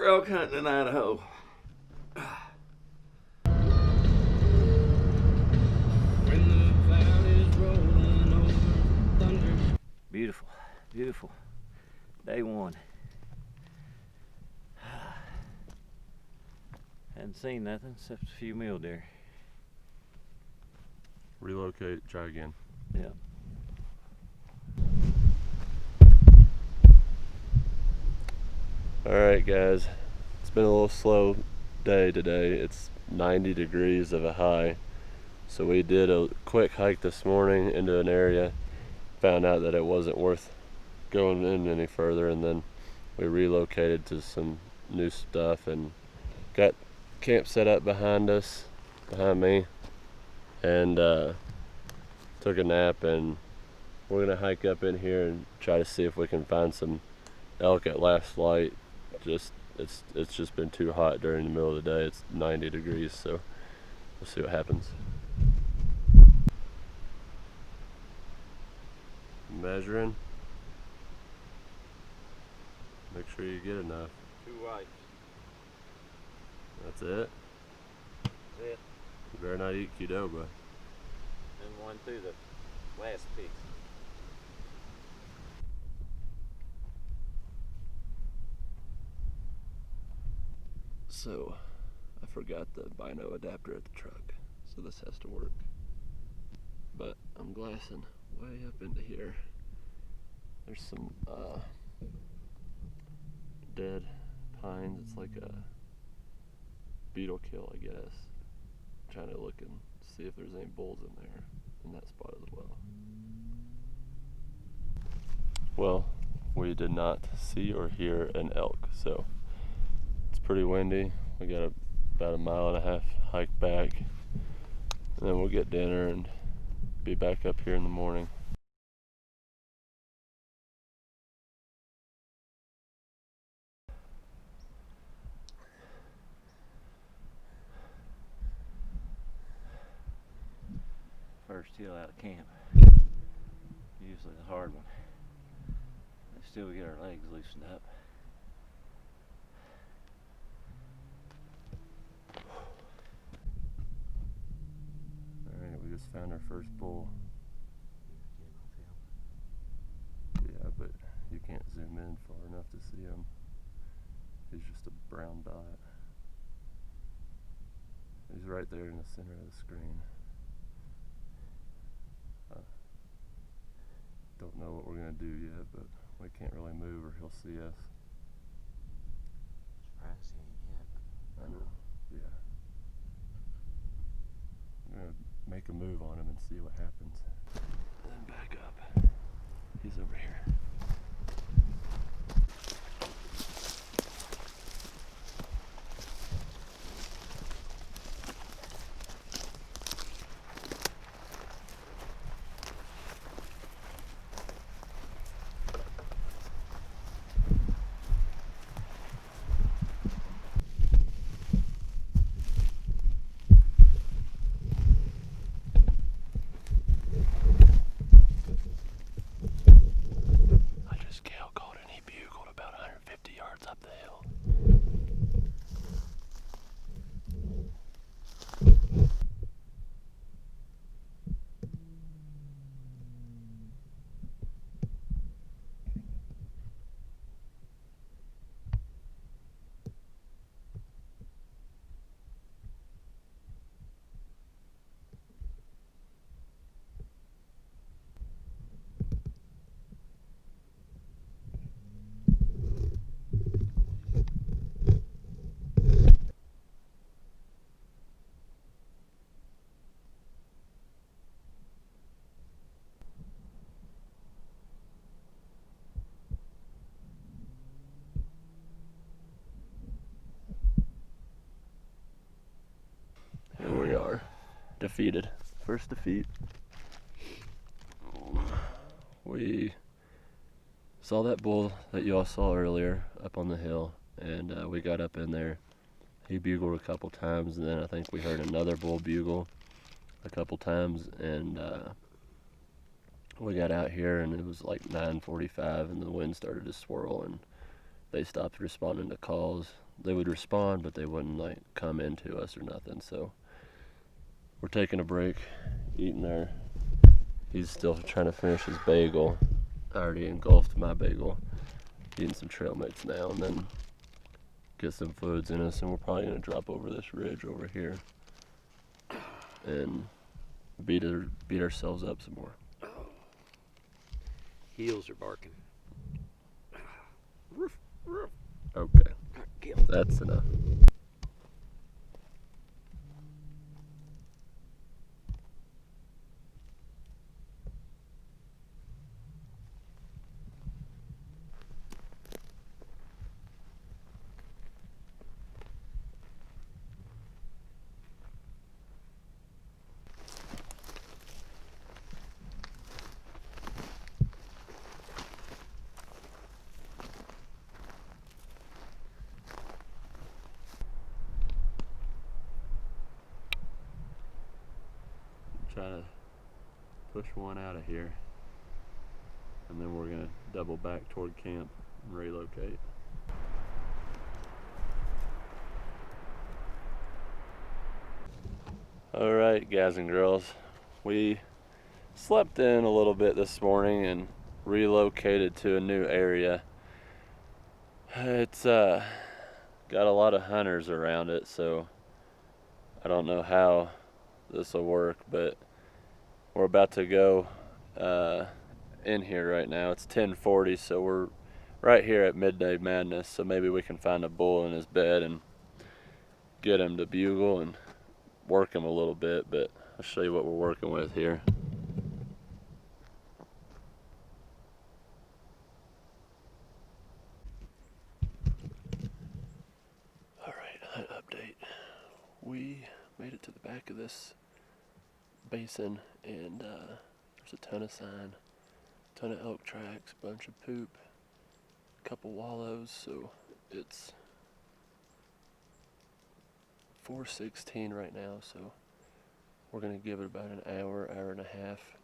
elk hunting in Idaho. Beautiful, beautiful. Day one. Hadn't seen nothing except a few mule deer. Relocate, try again. Yeah. Alright guys, it's been a little slow day today. It's 90 degrees of a high. So we did a quick hike this morning into an area, found out that it wasn't worth going in any further, and then we relocated to some new stuff and got camp set up behind me, and took a nap, and we're gonna hike up in here and try to see if we can find some elk at last light. It's just been too hot during the middle of the day. It's 90 degrees, so we'll see what happens. Measuring. Make sure you get enough. 2 whites. That's it? That's it. You better not eat Qdoba. And one through the last piece. So, I forgot the bino adapter at the truck, so this has to work. But I'm glassing way up into here. There's some dead pines. It's like a beetle kill, I guess. I'm trying to look and see if there's any bulls in there in that spot as well. Well, we did not see or hear an elk, so it's pretty windy. We got about a mile and a half hike back, and then we'll get dinner and be back up here in the morning. First hill out of camp. Usually the hard one. But still we get our legs loosened up. Alright, we just found our first bull. Yeah, but you can't zoom in far enough to see him. He's just a brown dot. He's right there in the center of the screen. Don't know what we're going to do yet, but we can't really move or he'll see us. Surprised he ain't yet. I know, yeah. I'm going to make a move on him and see what happens. And then back up. He's over here. Here we are, defeated. First defeat. We saw that bull that you all saw earlier up on the hill, and we got up in there. He bugled a couple times, and then I think we heard another bull bugle a couple times, and we got out here and it was like 9:45 and the wind started to swirl and they stopped responding to calls. they would respond, but they wouldn't like come into us or nothing. So we're taking a break, eating our. He's still trying to finish his bagel. I already engulfed my bagel. Eating some trail mix now, and then get some foods in us, and we're probably gonna drop over this ridge over here and beat ourselves up some more. Heels are barking. Roof, roof. Okay, Kill. that's enough. Try to push one out of here, and then we're gonna double back toward camp and relocate. All right, guys and girls, we slept in a little bit this morning and relocated to a new area. It's got a lot of hunters around it, so I don't know how this will work, but we're about to go in here right now. It's 10:40, so we're right here at Midday Madness, so maybe we can find a bull in his bed and get him to bugle and work him a little bit, but I'll show you what we're working with here. Alright, hunt update. We made it to the back of this basin, and there's a ton of sign, ton of elk tracks, bunch of poop, a couple wallows, so it's 4:16 right now, so we're gonna give it about an hour, hour and a half,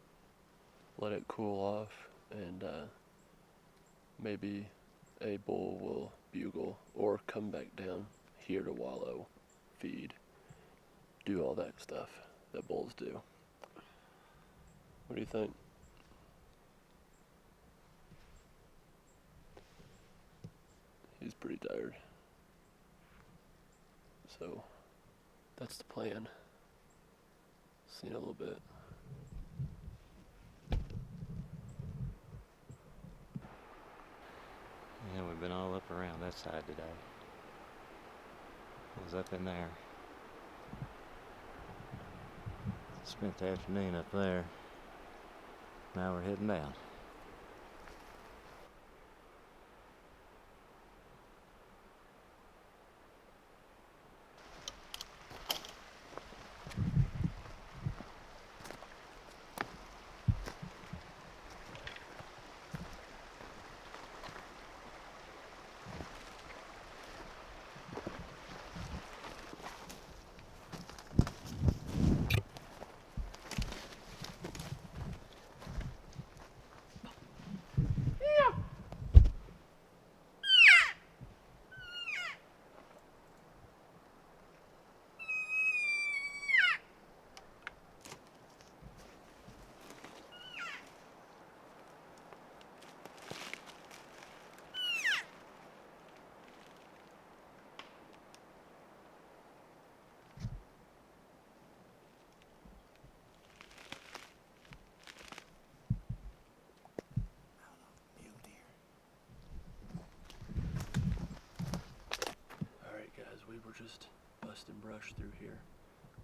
let it cool off, and maybe a bull will bugle or come back down here to wallow, feed, do all that stuff that bulls do. What do you think? He's pretty tired. So that's the plan. See you in a little bit. Yeah, we've been all up around that side today. I was up in there. Spent the afternoon up there. Now we're heading down. We were just busting brush through here,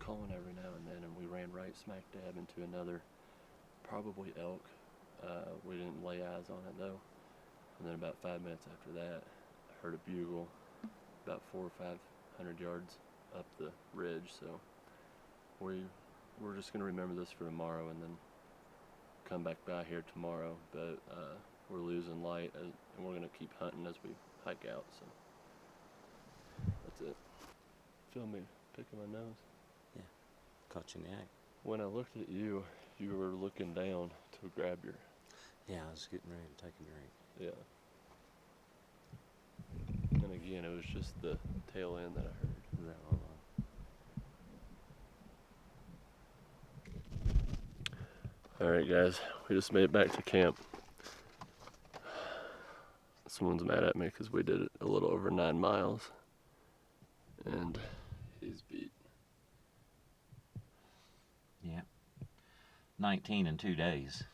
calling every now and then, and we ran right smack dab into another, probably elk. We didn't lay eyes on it though. And then about 5 minutes after that, I heard a bugle about 400 or 500 yards up the ridge. So we're just gonna remember this for tomorrow and then come back by here tomorrow. But we're losing light, and we're gonna keep hunting as we hike out. So. That's it. Feel me picking my nose? Yeah, caught you in the act. When I looked at you, you were looking down to grab your... Yeah, I was getting ready to take a drink. Yeah. And again, it was was just the tail end that I heard. Is that all? Alright guys, we just made it back to camp. Someone's mad at me because we did it a little over 9 miles. And he's beat. Yeah. 19 in 2 days.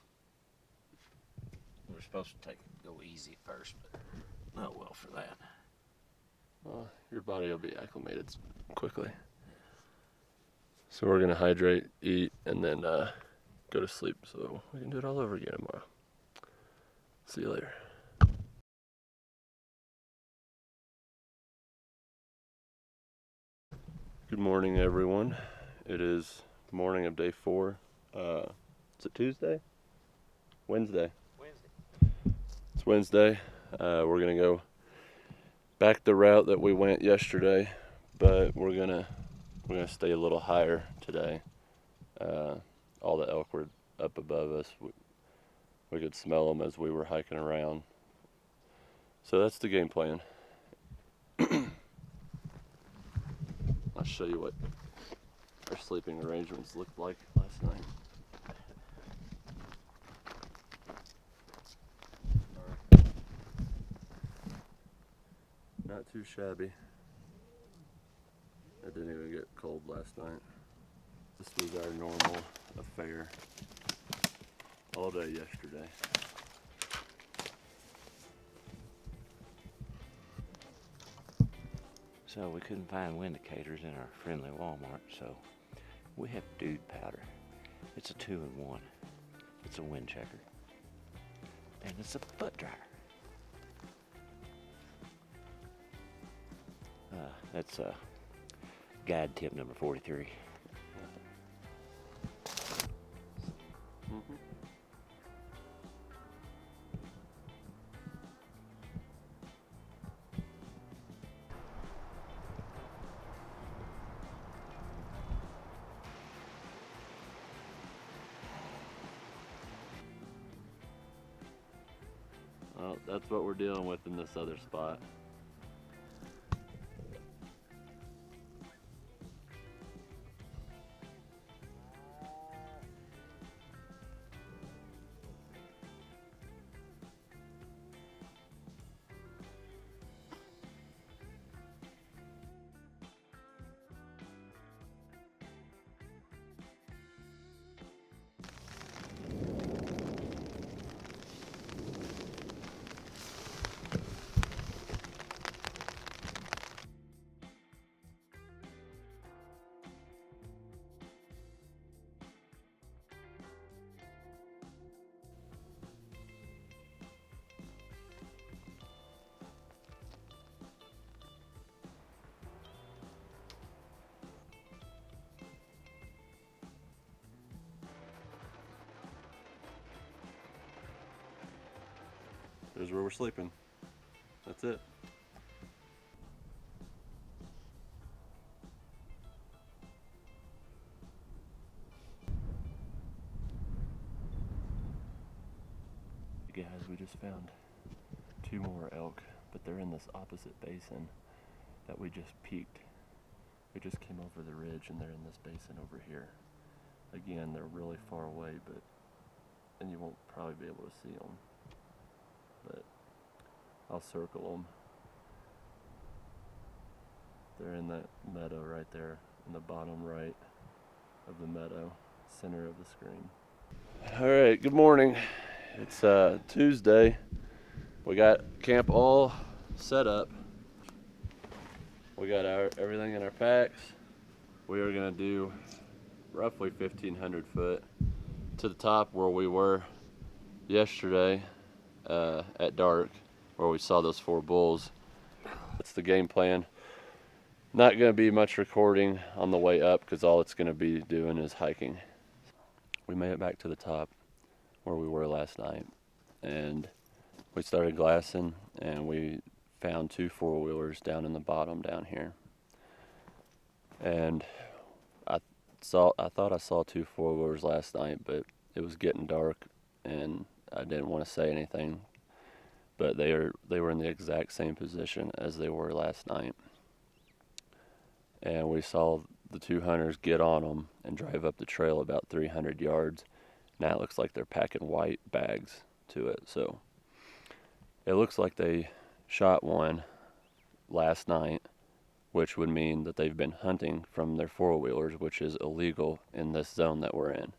We're supposed to go easy at first, but not well for that. Well, your body will be acclimated quickly. So we're gonna hydrate, eat, and then go to sleep so we can do it all over again tomorrow. See you later. Good morning, everyone. It is morning of day 4. Is it Tuesday? Wednesday. It's Wednesday. We're gonna go back the route that we went yesterday, but we're gonna stay a little higher today. All the elk were up above us. We could smell them as we were hiking around. So that's the game plan. I'll show you what our sleeping arrangements looked like last night. Not too shabby. It didn't even get cold last night. This was our normal affair all day yesterday. So we couldn't find wind indicators in our friendly Walmart, so we have dude powder. It's a 2-in-1. It's a wind checker. And it's a foot dryer. That's guide tip number 43. Well, that's what we're dealing with in this other spot. There's where we're sleeping. That's it. Guys, we just found 2 more elk, but they're in this opposite basin that we just peaked. We just came over the ridge and they're in this basin over here. Again, they're really far away, and you won't probably be able to see them. But I'll circle them. They're in that meadow right there, in the bottom right of the meadow, center of the screen. All right, good morning. It's Tuesday. We got camp all set up. We got everything in our packs. We are gonna do roughly 1,500 foot to the top where we were yesterday at dark, where we saw those 4 bulls. That's the game plan. Not gonna be much recording on the way up because all it's gonna be doing is hiking. We made it back to the top where we were last night, and we started glassing, and we found 2 4-wheelers down in the bottom down here. And I thought I saw 2 4-wheelers last night, but it was getting dark and I didn't want to say anything. but they were in the exact same position as they were last night. And we saw the two hunters get on them and drive up the trail about 300 yards. Now it looks like they're packing white bags to it. So it looks like they shot one last night, which would mean that they've been hunting from their four-wheelers, which is illegal in this zone that we're in.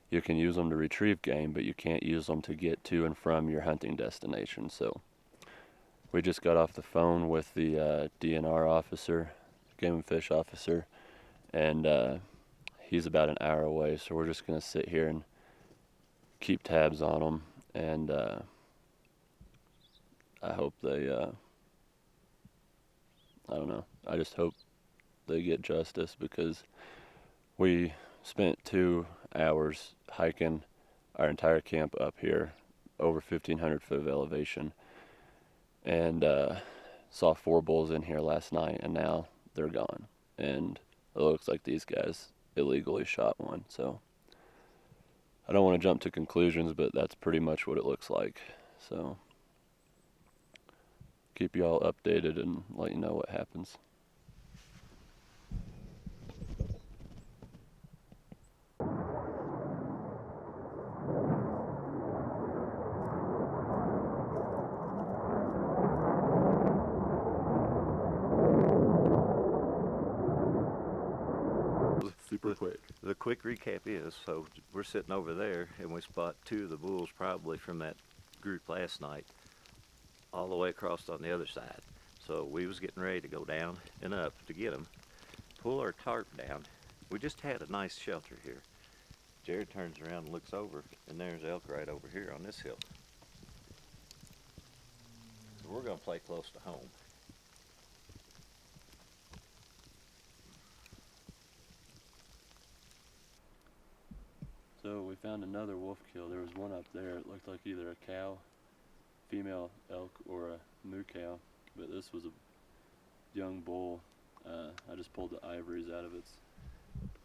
You can use them to retrieve game, but you can't use them to get to and from your hunting destination. So we just got off the phone with the DNR officer, game and fish officer, and he's about an hour away. So we're just going to sit here and keep tabs on them, and I hope they, I don't know, I just hope they get justice, because we spent 2 hours hiking our entire camp up here, over 1,500 foot of elevation, and saw 4 bulls in here last night, and now they're gone. And it looks like these guys illegally shot one. So I don't want to jump to conclusions, but that's pretty much what it looks like. So keep you all updated and let you know what happens. Super quick. The quick recap is, so we're sitting over there and we spot 2 of the bulls probably from that group last night all the way across on the other side. So we was getting ready to go down and up to get them, pull our tarp down. We just had a nice shelter here. Jared turns around and looks over, and there's elk right over here on this hill. So we're gonna play close to home. So we found another wolf kill. There was one up there. It looked like either a cow, female elk, or a moo cow, but this was a young bull. I just pulled the ivories out of its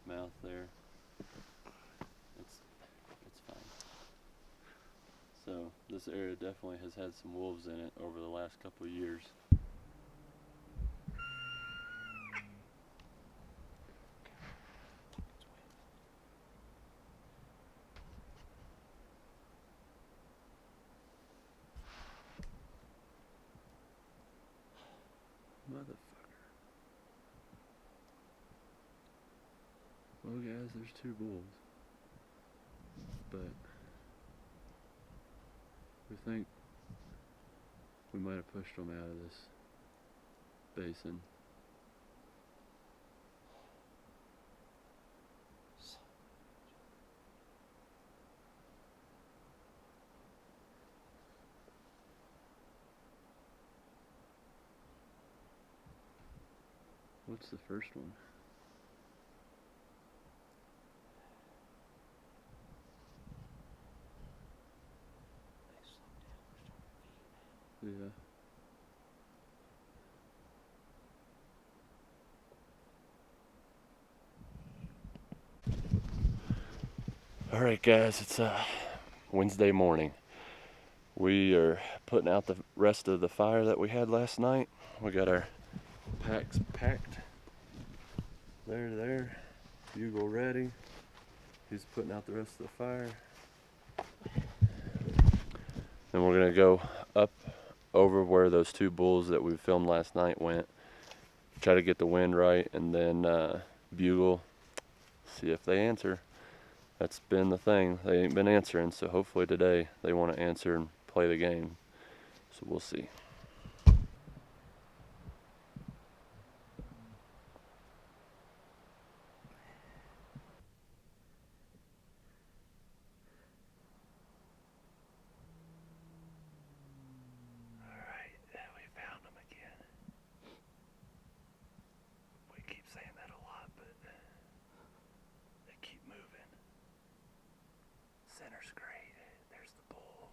mouth there. It's fine. So this area definitely has had some wolves in it over the last couple of years. Motherfucker. Well guys, there's 2 bulls. But we think we might have pushed them out of this basin. What's the first one? Yeah. Alright guys, it's Wednesday morning. We are putting out the rest of the fire that we had last night. We got our packs packed. There. Bugle ready. He's putting out the rest of the fire. Then we're gonna go up over where those 2 bulls that we filmed last night went. Try to get the wind right, and then bugle, see if they answer. That's been the thing. They ain't been answering, so hopefully today they want to answer and play the game. So we'll see. Center's great. There's the bull.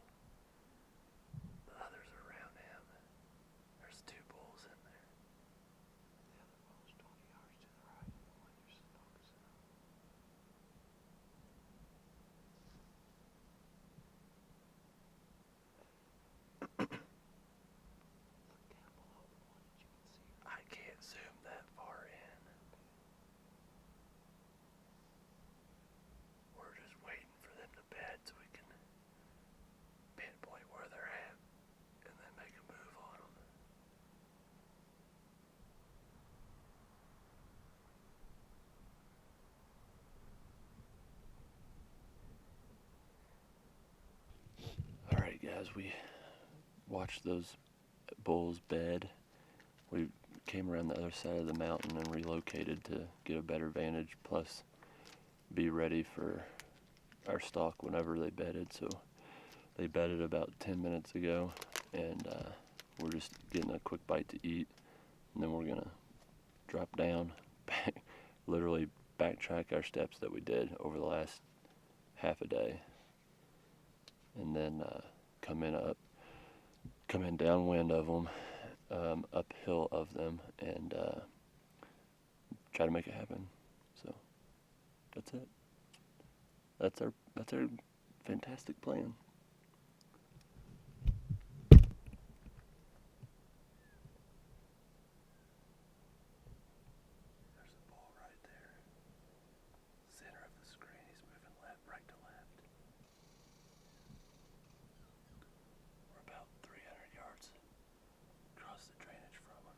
The others are around him. There's 2 bulls in there. The other bull's 20 yards to the right. The one you're focusing on. guys, we watched those bulls bed. We came around the other side of the mountain and relocated to get a better vantage, plus be ready for our stalk whenever they bedded. So they bedded about 10 minutes ago, and we're just getting a quick bite to eat, and then we're gonna drop down, literally backtrack our steps that we did over the last half a day, and then come in downwind of them, uphill of them, and try to make it happen. So that's it. That's our fantastic plan. There's a bull right there. Center of the screen. He's moving right to left. We're about 300 yards across the drainage from him.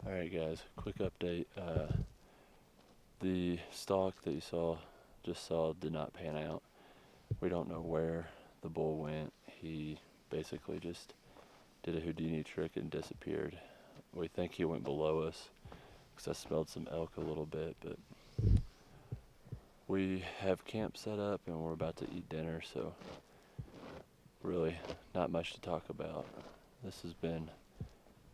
Alright guys, quick update. The stalk that you just saw did not pan out. We don't know where the bull went. He basically just did a Houdini trick and disappeared. We think he went below us because I smelled some elk a little bit, but we have camp set up and we're about to eat dinner, so really not much to talk about. This has been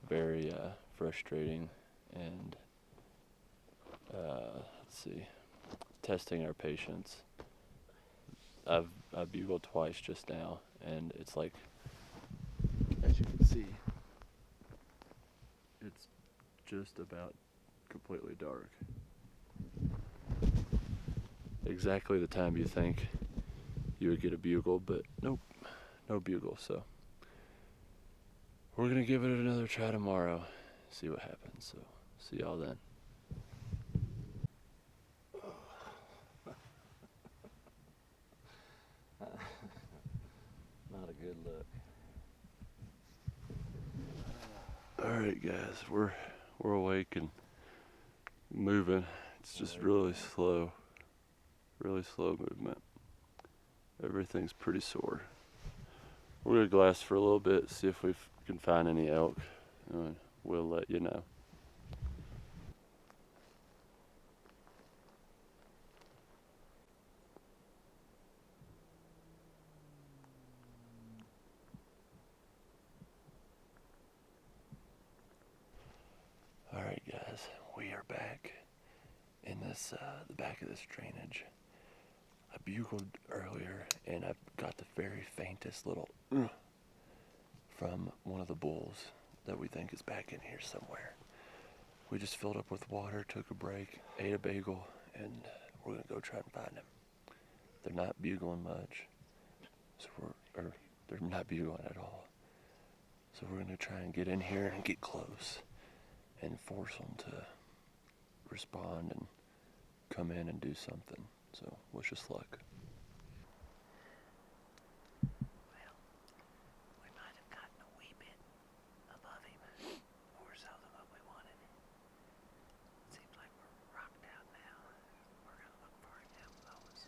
very frustrating, and let's see, testing our patience. I bugled twice just now, and it's like, as you can see, it's just about completely dark. Exactly the time you think you would get a bugle, but nope, no bugle. So we're gonna give it another try tomorrow, see what happens. So see y'all then. Not a good look. Alright guys, we're awake and moving. It's just really slow movement. Everything's pretty sore. We're gonna glass for a little bit, see if we can find any elk, and we'll let you know. Alright guys, we are back in this, the back of this drainage. I bugled earlier and I got the very faintest little from one of the bulls that we think is back in here somewhere. We just filled up with water, took a break, ate a bagel, and we're gonna go try and find him. They're not bugling much, so they're not bugling at all. So we're gonna try and get in here and get close and force them to respond and come in and do something. So wish us luck. Well, we might have gotten a wee bit above him, or so than what we wanted. Seems like we're rocked out now. We're gonna look for him down below us.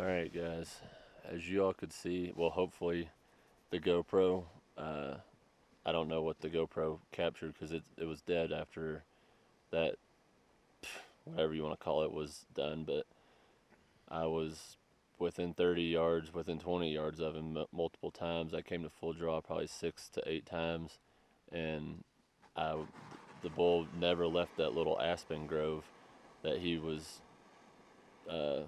Alright guys, as you all could see, well hopefully the GoPro, I don't know what the GoPro captured because it was dead after that, whatever you want to call it, was done, but I was within 30 yards, within 20 yards of him multiple times. I came to full draw probably 6 to 8 times, and I, the bull never left that little aspen grove that he was uh,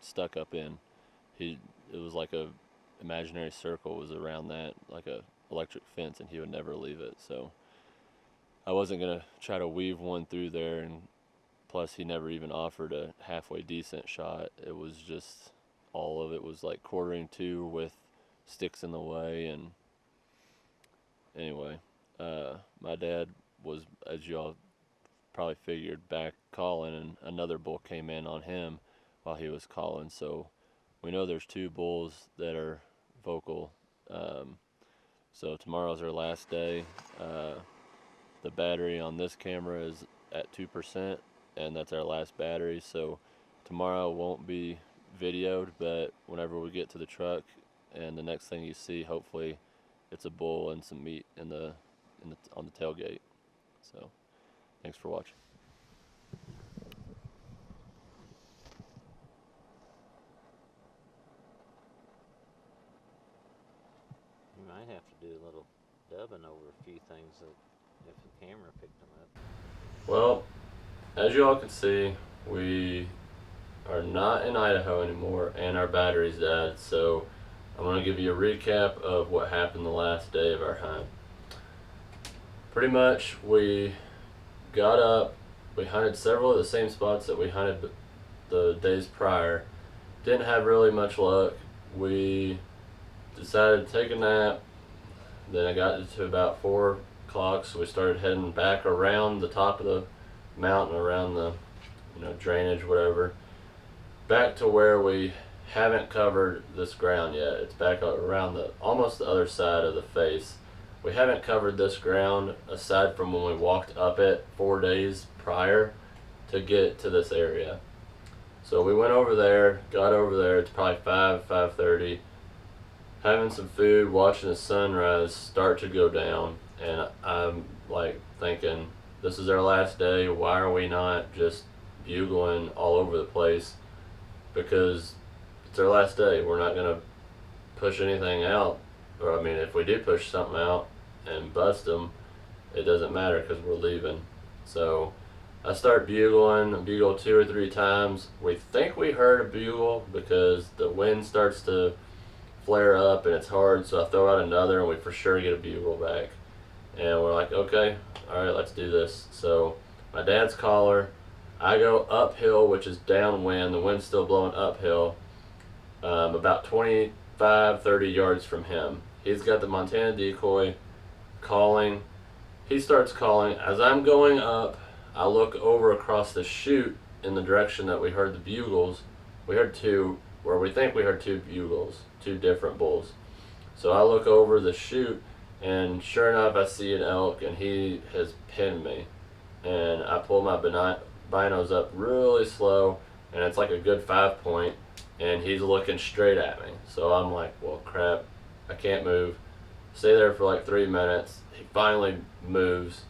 stuck up in. It was like a imaginary circle was around that, like a electric fence, and he would never leave it. So I wasn't gonna try to weave one through there, and plus he never even offered a halfway decent shot. It was just all of it was like quartering to with sticks in the way. And anyway, my dad was, as y'all probably figured, back calling, and another bull came in on him while he was calling. So we know there's 2 bulls that are vocal. So tomorrow's our last day. The battery on this camera is at 2%, and that's our last battery. So tomorrow won't be videoed, but whenever we get to the truck, and the next thing you see, hopefully, it's a bull and some meat on the tailgate. So thanks for watching. You might have to do a little dubbing over a few things that if the camera picked them up. Well, as you all can see, we are not in Idaho anymore, and our battery's dead. So I'm going to give you a recap of what happened the last day of our hunt. Pretty much, we got up, we hunted several of the same spots that we hunted the days prior. Didn't have really much luck. We decided to take a nap. Then I got to about 4 o'clock, so we started heading back around the top of the mountain, around the drainage, whatever, back to where we haven't covered this ground yet. It's back around almost the other side of the face. We haven't covered this ground aside from when we walked up it 4 days prior to get to this area. So we went over there, got over there. It's probably 5:30. Having some food, watching the sunrise start to go down, and I'm like thinking, this is our last day. Why are we not just bugling all over the place? Because it's our last day. We're not gonna push anything out, or I mean, if we do push something out and bust them, it doesn't matter because we're leaving. So I start bugling. I bugle 2 or 3 times. We think we heard a bugle because the wind starts to flare up and it's hard, so I throw out another, and we for sure get a bugle back. And we're like, okay, all right, let's do this. So my dad's caller, I go uphill, which is downwind. The wind's still blowing uphill, about 25-30 yards from him. He's got the Montana decoy calling. He starts calling. As I'm going up, I look over across the chute in the direction that we heard the bugles. We heard 2, where we think we heard 2 bugles, 2 different bulls. So I look over the chute, and sure enough, I see an elk, and he has pinned me. And I pull my binos up really slow, and it's like a good 5-point, and he's looking straight at me. So I'm like, well, crap, I can't move. Stay there for like 3 minutes. He finally moves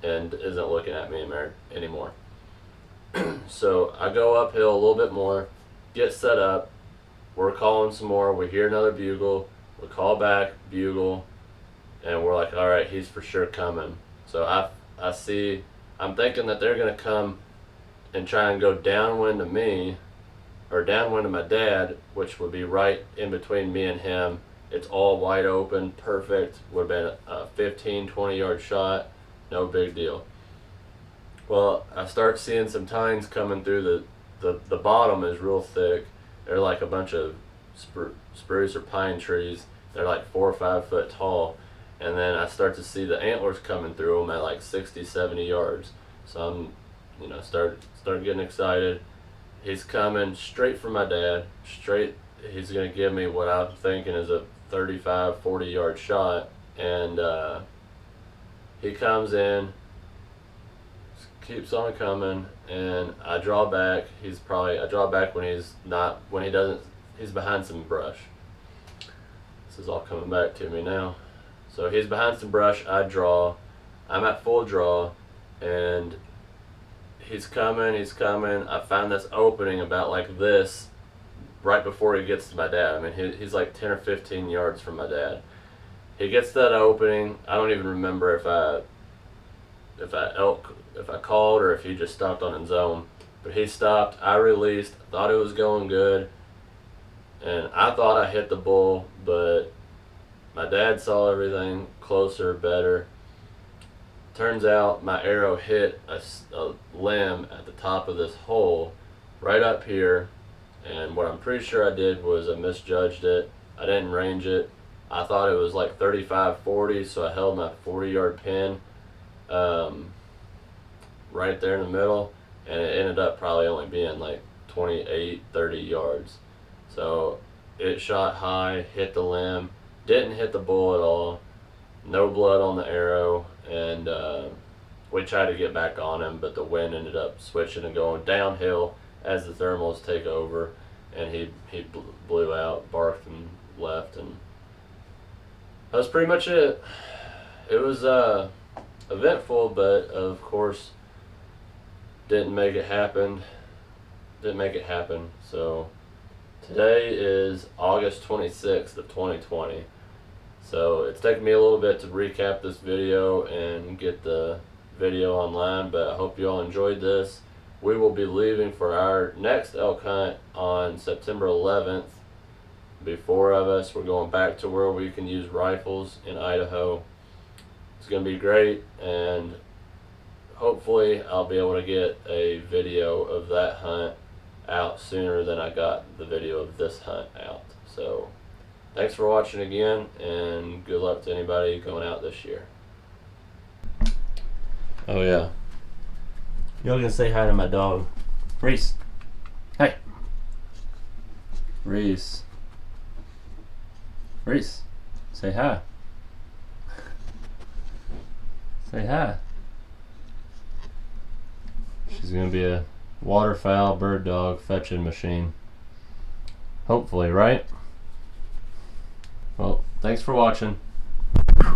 and isn't looking at me anymore. So I go uphill a little bit more, get set up. We're calling some more. We hear another bugle. We call back, bugle, and we're like, all right, he's for sure coming. So I'm thinking that they're gonna come and try and go downwind to me, or downwind to my dad, which would be right in between me and him. It's all wide open, perfect. Would have been a 15-20 yard shot, no big deal. Well, I start seeing some tines coming through. The bottom is real thick. They're like a bunch of spruce or pine trees. They're like 4 or 5 foot tall. And then I start to see the antlers coming through them at like 60-70 yards. So I'm, start getting excited. He's coming straight for my dad. He's going to give me what I'm thinking is a 35-40 yard shot. And he comes in, keeps on coming, and I draw back. I draw back when he doesn't he's behind some brush. This is all coming back to me now. So he's behind some brush, I draw, I'm at full draw, and he's coming, I find this opening about like this, right before he gets to my dad. I mean, he's like 10 or 15 yards from my dad. He gets that opening. I don't even remember if I called or if he just stopped on his own. But he stopped, I released, thought it was going good, and I thought I hit the bull, but my dad saw everything closer, better. Turns out my arrow hit a limb at the top of this hole, right up here, and what I'm pretty sure I did was I misjudged it. I didn't range it. I thought it was like 35-40, so I held my 40-yard pin right there in the middle, and it ended up probably only being like 28-30 yards. So it shot high, hit the limb, didn't hit the bull at all, no blood on the arrow, and we tried to get back on him, but the wind ended up switching and going downhill as the thermals take over, and he blew out, barked and left, and that was pretty much it. It was eventful, but of course didn't make it happen. So today is August 26th of 2020. So it's taken me a little bit to recap this video and get the video online, but I hope you all enjoyed this. We will be leaving for our next elk hunt on September 11th. Be 4 of us. We're going back to where we can use rifles in Idaho. It's going to be great, and hopefully I'll be able to get a video of that hunt out sooner than I got the video of this hunt out. So thanks for watching again, and good luck to anybody going out this year. Oh yeah, y'all gonna say hi to my dog, Reese. Hey, Reese. Reese, say hi. Say hi. She's gonna be a waterfowl bird dog fetching machine. Hopefully, right? Well, thanks for watching.